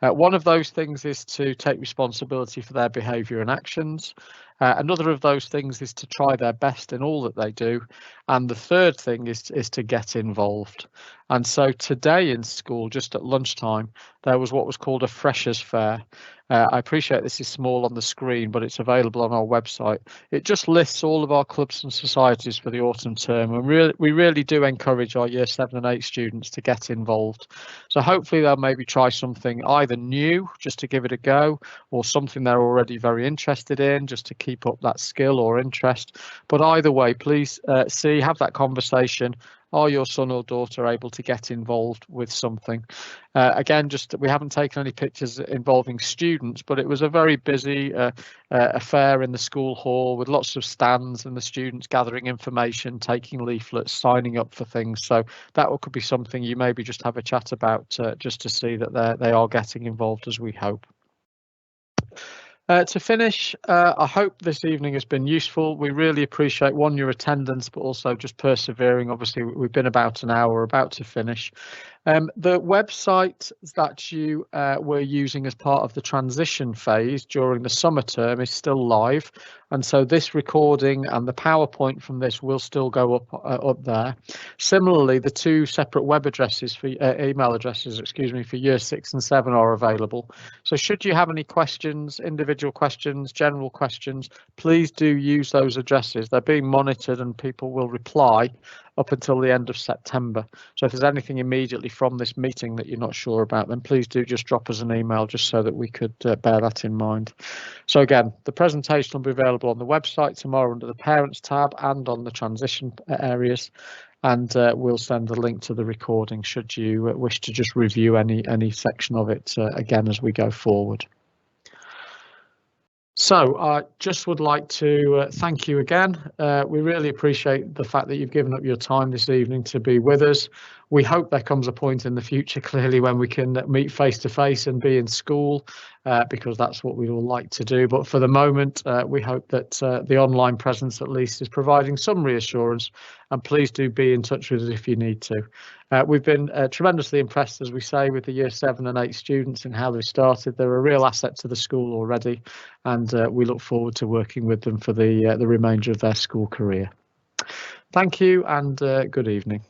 One of those things is to take responsibility for their behaviour and actions. Another of those things is to try their best in all that they do. And the third thing is to get involved. And so today in school, just at lunchtime, there was what was called a freshers fair. I appreciate this is small on the screen, but it's available on our website. It just lists all of our clubs and societies for the autumn term, and we really do encourage our Year 7 and 8 students to get involved. So hopefully they'll maybe try something either new, just to give it a go, or something they're already very interested in, just to keep up that skill or interest. But either way, please have that conversation. Are your son or daughter able to get involved with something? Again, we haven't taken any pictures involving students, but it was a very busy affair in the school hall with lots of stands and the students gathering information, taking leaflets, signing up for things. So that could be something you maybe just have a chat about, just to see that they are getting involved as we hope. To finish, I hope this evening has been useful. We really appreciate, one, your attendance, but also just persevering. Obviously, we've been about an hour, about to finish. The website that you were using as part of the transition phase during the summer term is still live, and so this recording and the PowerPoint from this will still go up there. Similarly, the 2 separate web addresses for email addresses, for Year 6 and 7 are available. So should you have any questions, individual questions, general questions, please do use those addresses. They're being monitored and people will reply up until the end of September. So if there's anything immediately from this meeting that you're not sure about, then please do just drop us an email just so that we could bear that in mind. So again, the presentation will be available on the website tomorrow under the Parents tab and on the transition areas. And we'll send a link to the recording should you wish to just review any section of it again as we go forward. So I just would like to thank you again. We really appreciate the fact that you've given up your time this evening to be with us. We hope there comes a point in the future, clearly, when we can meet face to face and be in school, because that's what we all like to do. But for the moment, we hope that the online presence at least is providing some reassurance, and please do be in touch with us if you need to. We've been tremendously impressed, as we say, with the Year 7 and 8 students and how they've started. They're a real asset to the school already, and we look forward to working with them for the remainder of their school career. Thank you and good evening.